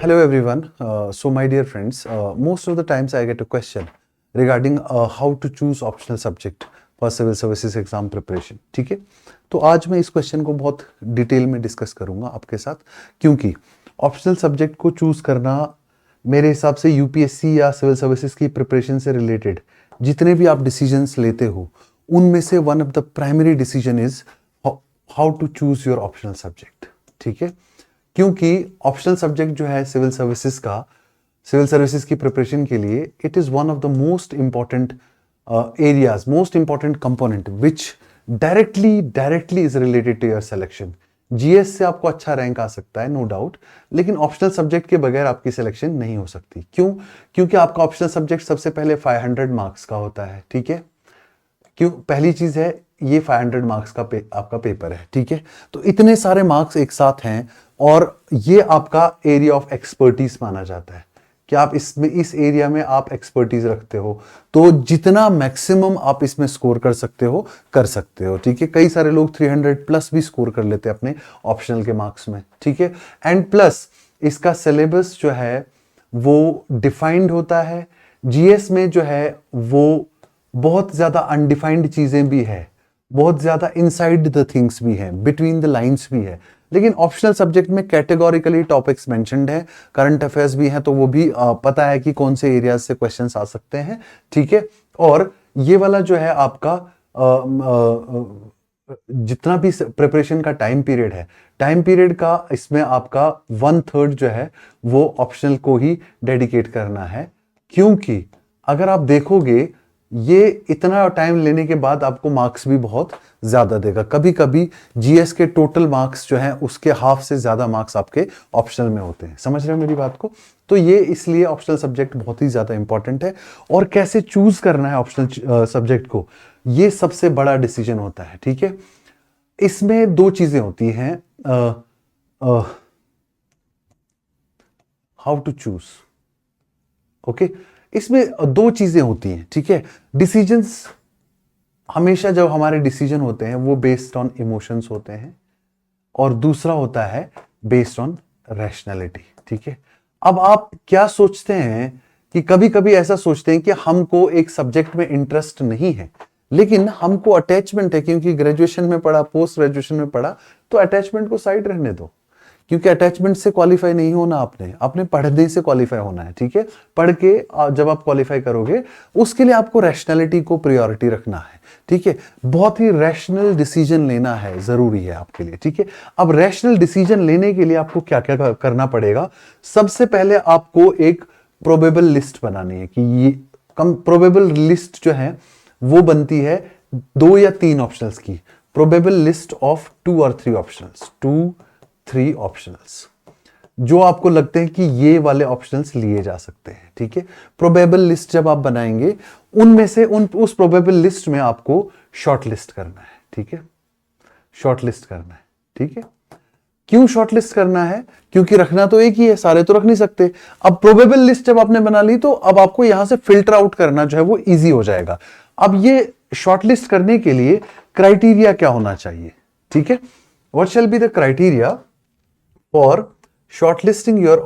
Hello everyone. So my dear friends, most of the times I get a question regarding how to choose optional subject for civil services exam preparation. ठीक है, तो आज मैं इस question को बहुत detail में डिस्कस करूंगा आपके साथ, क्योंकि ऑप्शनल सब्जेक्ट को चूज करना मेरे हिसाब से यूपीएससी या सिविल सर्विसेज की प्रिपरेशन से रिलेटेड जितने भी आप डिसीजंस लेते हो उनमें से one of the primary decision is how to choose your optional subject. ठीक है, क्योंकि ऑप्शनल सब्जेक्ट जो है सिविल सर्विसेज की प्रिपरेशन के लिए it is one of the most important areas, most important component which directly is related to your selection. GS से आपको अच्छा रैंक आ सकता है, नो डाउट, लेकिन ऑप्शनल सब्जेक्ट के बगैर आपकी सिलेक्शन नहीं हो सकती. क्यों? क्योंकि आपका ऑप्शनल सब्जेक्ट सबसे पहले 500 मार्क्स का होता है. ठीक है, क्यों? पहली चीज है ये 500 मार्क्स का आपका पेपर है. ठीक है, तो इतने सारे मार्क्स एक साथ हैं और ये आपका एरिया ऑफ एक्सपर्टीज माना जाता है कि आप इस एरिया में आप एक्सपर्टीज रखते हो, तो जितना मैक्सिमम आप इसमें स्कोर कर सकते हो. ठीक है, कई सारे लोग 300 प्लस भी स्कोर कर लेते हैं अपने ऑप्शनल के मार्क्स में. ठीक है, एंड प्लस इसका सिलेबस जो है वो डिफाइंड होता है. जीएस में जो है वो बहुत ज्यादा अनडिफाइंड चीजें भी है, बहुत ज्यादा इनसाइड द थिंग्स भी है, बिटवीन द लाइंस भी है. लेकिन ऑप्शनल सब्जेक्ट में कैटेगोरिकली टॉपिक्स मेंशन्ड है, करंट अफेयर्स भी हैं, तो वो भी पता है कि कौन से एरियाज से क्वेश्चंस आ सकते हैं. ठीक है, और ये वाला जो है आपका जितना भी प्रिपरेशन का टाइम पीरियड का इसमें आपका 1/3 जो है वो ऑप्शनल को ही डेडिकेट करना है. क्योंकि अगर आप देखोगे ये इतना टाइम लेने के बाद आपको मार्क्स भी बहुत ज्यादा देगा. कभी कभी जीएस के टोटल मार्क्स जो हैं उसके हाफ से ज्यादा मार्क्स आपके ऑप्शनल में होते हैं. समझ रहे हो मेरी बात को? तो ये इसलिए ऑप्शनल सब्जेक्ट बहुत ही ज्यादा इंपॉर्टेंट है. और कैसे चूज करना है ऑप्शनल सब्जेक्ट को, ये सबसे बड़ा डिसीजन होता है. ठीक है, इसमें दो चीजें होती हैं, हाउ टू चूज. ओके, इसमें दो चीजें होती हैं. ठीक है, डिसीजंस हमेशा जब हमारे डिसीजन होते हैं वो बेस्ड ऑन इमोशंस होते हैं और दूसरा होता है बेस्ड ऑन रैशनैलिटी. ठीक है, अब आप क्या सोचते हैं कि कभी कभी ऐसा सोचते हैं कि हमको एक सब्जेक्ट में इंटरेस्ट नहीं है लेकिन हमको अटैचमेंट है, क्योंकि ग्रेजुएशन में पढ़ा, पोस्ट ग्रेजुएशन में पढ़ा, तो अटैचमेंट को साइड रहने दो. क्योंकि अटैचमेंट से क्वालिफाई नहीं होना, आपने पढ़ने से क्वालिफाई होना है. ठीक है, पढ़ के जब आप क्वालिफाई करोगे उसके लिए आपको रैशनैलिटी को प्रायोरिटी रखना है. ठीक है, बहुत ही रैशनल डिसीजन लेना है, जरूरी है आपके लिए. ठीक है, अब रैशनल डिसीजन लेने के लिए आपको क्या क्या करना पड़ेगा. सबसे पहले आपको एक प्रोबेबल लिस्ट बनानी है कि ये प्रोबेबल लिस्ट जो है वो बनती है 2 या 3 ऑप्शनल्स की. प्रोबेबल लिस्ट ऑफ 2 और 3 ऑप्शनल्स, 2-3 ऑप्शनल्स जो आपको लगते हैं कि ये वाले ऑप्शनल्स लिए जा सकते हैं. ठीक है, प्रोबेबल लिस्ट जब आप बनाएंगे उनमें से उस प्रोबेबल लिस्ट में आपको शॉर्ट लिस्ट करना है. ठीक है, शॉर्ट लिस्ट करना है. ठीक है, क्यों शॉर्ट लिस्ट करना है? क्योंकि रखना तो एक ही है, सारे तो रख नहीं सकते. अब प्रोबेबल लिस्ट जब आपने बना ली तो अब आपको यहां से फिल्टर आउट करना जो है वो इजी हो जाएगा. अब ये शॉर्ट लिस्ट करने के लिए क्राइटेरिया क्या होना चाहिए? ठीक है, what shall be the criteria for shortlisting your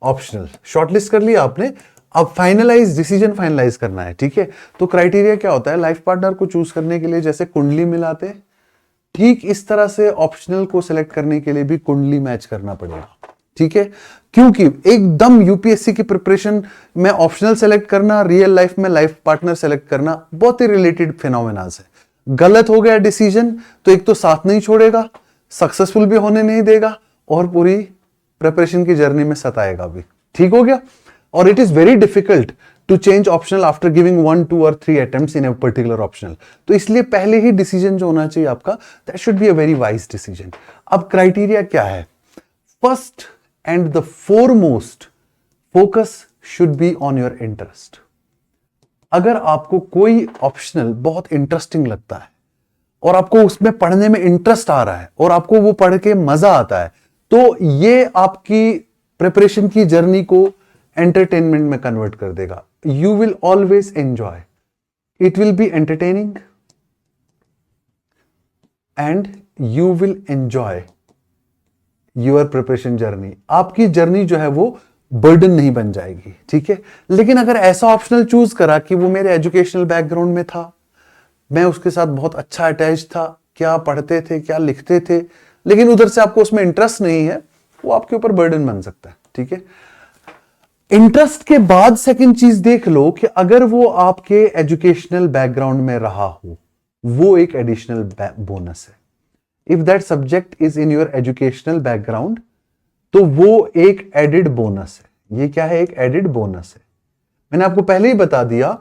optional. Shortlist कर लिया आपने, अब डिसीजन फाइनलाइज करना है. ठीक है, तो क्राइटेरिया क्या होता है? लाइफ पार्टनर को चूज करने के लिए जैसे कुंडली मिलाते हैं, ठीक इस तरह से ऑप्शनल को सिलेक्ट करने के लिए भी कुंडली मैच करना पड़ेगा. ठीक है, क्योंकि एकदम यूपीएससी की प्रिपरेशन में ऑप्शनल सेलेक्ट करना, रियल लाइफ में लाइफ पार्टनर सेलेक्ट करना बहुत ही रिलेटेड फिनोमेनास है. गलत हो गया डिसीजन तो एक तो साथ नहीं छोड़ेगा, सक्सेसफुल भी होने नहीं देगा और पूरी प्रिपरेशन की जर्नी में सताएगा भी. ठीक हो गया? और it is very difficult to change optional after giving 1, 2 और 3 attempts in a particular optional. तो इसलिए पहले ही डिसीजन जो होना चाहिए आपका, that should be a very wise decision. अब क्राइटेरिया क्या है? First and the foremost focus should be on your interest. अगर आपको कोई ऑप्शनल बहुत इंटरेस्टिंग लगता है और आपको उसमें पढ़ने में इंटरेस्ट आ रहा है और आपको वो पढ़ के मजा आता है, तो ये आपकी प्रिपरेशन की जर्नी को एंटरटेनमेंट में कन्वर्ट कर देगा. You will always enjoy, it will be entertaining and you will enjoy your preparation journey, आपकी जर्नी जो है वो बर्डन नहीं बन जाएगी, ठीक है। लेकिन अगर ऐसा ऑप्शनल चूज करा कि वो मेरे एजुकेशनल बैकग्राउंड में था, मैं उसके साथ बहुत अच्छा अटैच था, क्या पढ़ते थे क्या लिखते थे, लेकिन उधर से आपको उसमें इंटरेस्ट नहीं है, वो आपके ऊपर बर्डन बन सकता है, ठीक है। इंटरेस्ट के बाद सेकंड चीज देख लो कि अगर वो आपके एजुकेशनल बैकग्राउंड में रहा हो, वो एक एडिशनल बोनस है। If that subject is in your educational background, तो वो एक एडिड बोनस है। ये क्या है? एक एडिड बोनस है। मैंने आपको पहले ही बता दिया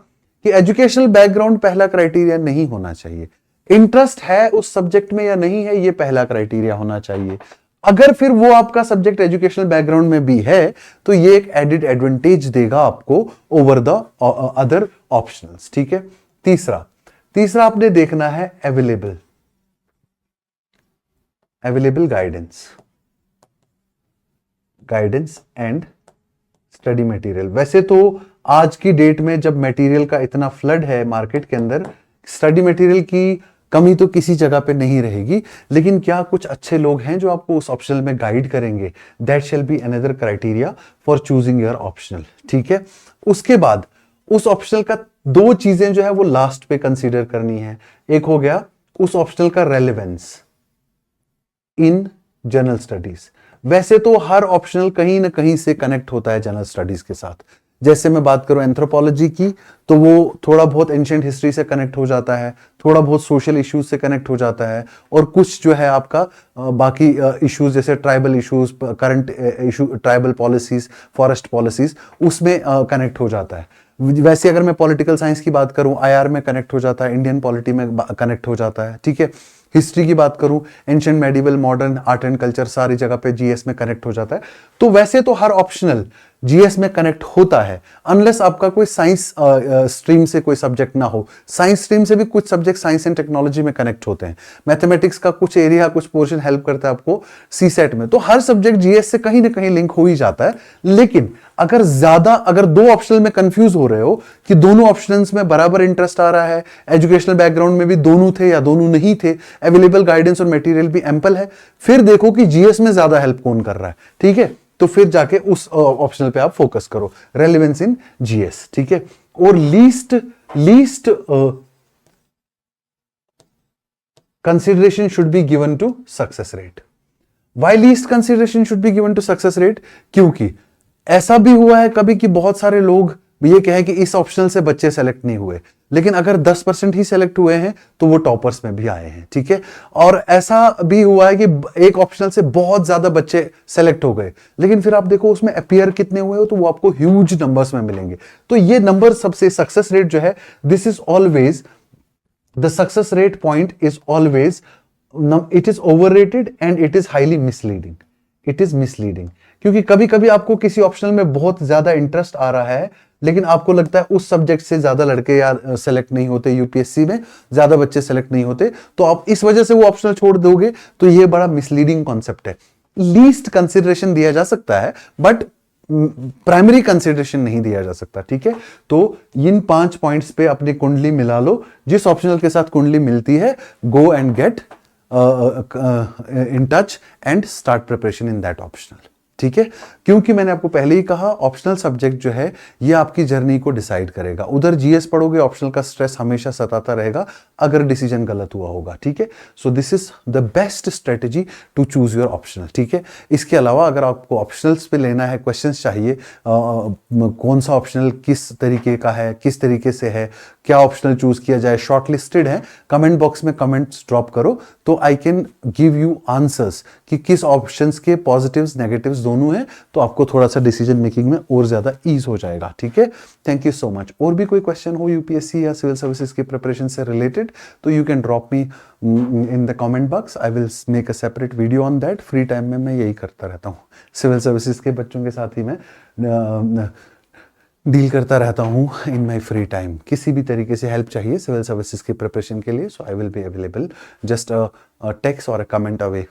कि एजुकेशनल बैकग्राउंड पहला क्राइटेरिया नहीं होना चाहिए। इंटरेस्ट है उस सब्जेक्ट में या नहीं है, ये पहला क्राइटेरिया होना चाहिए। अगर फिर वो आपका सब्जेक्ट एजुकेशनल बैकग्राउंड में भी है, तो ये एक एडिड एडवांटेज देगा आपको ओवर द अदर ऑप्शनल्स, ठीक है। तीसरा आपने देखना है available guidance and study material. वैसे तो आज की डेट में जब मटेरियल का इतना फ्लड है मार्केट के अंदर, स्टडी मटेरियल की कमी तो किसी जगह पे नहीं रहेगी, लेकिन क्या कुछ अच्छे लोग हैं जो आपको उस ऑप्शनल में गाइड करेंगे? That shall be another criteria for choosing your optional, ठीक है। उसके बाद उस ऑप्शनल का दो चीजें जो है वो लास्ट पे कंसीडर करनी है। एक हो गया उस ऑप्शनल का रेलेवेंस इन जनरल स्टडीज। वैसे तो हर ऑप्शनल कहीं ना कहीं से कनेक्ट होता है जनरल स्टडीज के साथ। जैसे मैं बात करूं एंथ्रोपोलॉजी की, तो वो थोड़ा बहुत एंशिएंट हिस्ट्री से कनेक्ट हो जाता है, थोड़ा बहुत सोशल इश्यूज से कनेक्ट हो जाता है, और कुछ जो है आपका बाकी इश्यूज जैसे tribal issues, current issue, tribal policies, forest policies, उसमें कनेक्ट हो जाता है। वैसे अगर मैं पॉलिटिकल साइंस की बात करूं, आईआर में कनेक्ट हो जाता है, इंडियन पॉलिटी में कनेक्ट हो जाता है, ठीक है। हिस्ट्री की बात करूं, ancient, medieval, modern, art and culture, सारी जगह पे जीएस में कनेक्ट हो जाता है। तो वैसे तो हर ऑप्शनल जीएस में कनेक्ट होता है, अनलेस आपका कोई साइंस स्ट्रीम से कोई सब्जेक्ट ना हो। साइंस स्ट्रीम से भी कुछ सब्जेक्ट साइंस एंड टेक्नोलॉजी में कनेक्ट होते हैं। मैथमेटिक्स का कुछ एरिया, कुछ पोर्शन हेल्प करता है आपको सीसेट में। तो हर सब्जेक्ट जीएस से कहीं ना कहीं लिंक हो ही जाता है। लेकिन अगर दो ऑप्शनल में कंफ्यूज हो रहे हो कि दोनों ऑप्शंस में बराबर इंटरेस्ट आ रहा है, एजुकेशनल बैकग्राउंड में भी दोनों थे या दोनों नहीं थे, अवेलेबल गाइडेंस और मटेरियल भी एम्पल है, फिर देखो कि जीएस में ज्यादा हेल्प कौन कर रहा है, ठीक है। तो फिर जाके उस ऑप्शनल पे आप फोकस करो, रेलेवेंस इन जीएस, ठीक है। और least consideration should be given to success rate. Why least consideration should be given to success rate? क्योंकि ऐसा भी हुआ है कभी कि बहुत सारे लोग ये कहें कि इस ऑप्शनल से बच्चे सेलेक्ट नहीं हुए, लेकिन अगर 10% ही सेलेक्ट हुए हैं तो वो टॉपर्स में भी आए हैं, ठीक है। और ऐसा भी हुआ है कि एक ऑप्शनल से बहुत ज्यादा बच्चे सेलेक्ट हो गए, लेकिन फिर आप देखो उसमें अपीयर कितने हुए हो, तो वो आपको ह्यूज नंबर्स में मिलेंगे। तो ये नंबर सबसे, सक्सेस रेट जो है, this is always the success rate point is always, it is overrated and it is highly misleading. It is misleading क्योंकि कभी कभी आपको किसी ऑप्शनल में बहुत ज्यादा इंटरेस्ट आ रहा है, लेकिन आपको लगता है उस सब्जेक्ट से ज्यादा लड़के यार सेलेक्ट नहीं होते, यूपीएससी में ज्यादा बच्चे सेलेक्ट नहीं होते, तो आप इस वजह से वो ऑप्शनल छोड़ दोगे। तो ये बड़ा मिसलीडिंग कॉन्सेप्ट है। लीस्ट कंसिडरेशन दिया जा सकता है, बट प्राइमरी कंसिडरेशन नहीं दिया जा सकता, ठीक है। तो इन 5 पॉइंट्स पे अपनी कुंडली मिला लो, जिस ऑप्शनल के साथ कुंडली मिलती है, go and get in touch and start preparation in that optional, ठीक है। क्योंकि मैंने आपको पहले ही कहा, ऑप्शनल सब्जेक्ट जो है ये आपकी जर्नी को डिसाइड करेगा। उधर जीएस पढ़ोगे, ऑप्शनल का स्ट्रेस हमेशा सताता रहेगा अगर डिसीजन गलत हुआ होगा, ठीक है। So this is the best strategy to choose your optional, ठीक है। इसके अलावा अगर आपको ऑप्शनल्स पे लेना है, क्वेश्चंस चाहिए, कौन सा ऑप्शनल किस तरीके का है, किस तरीके से है, क्या ऑप्शनल चूज किया जाए, शॉर्ट लिस्टेड है, कमेंट बॉक्स में कमेंट्स ड्रॉप करो, तो I can give you answers कि किस ऑप्शंस के पॉजिटिव्स नेगेटिव्स दोनों हैं, तो आपको थोड़ा सा डिसीजन मेकिंग में और ज्यादा ईज हो जाएगा, ठीक है। Thank you so much. और भी कोई क्वेश्चन हो यूपीएससी या सिविल सर्विसेज की प्रिपरेशन से रिलेटेड, तो you can drop me in the comment box. I will make a separate video on that. Free time में मैं यही करता रहता हूँ, सिविल सर्विसेज के बच्चों के साथ ही मैं डील करता रहता हूँ इन माई फ्री टाइम। किसी भी तरीके से हेल्प चाहिए सिविल सर्विसेज की प्रिपरेशन के लिए, so I will be available, just text और अ कमेंट अवे।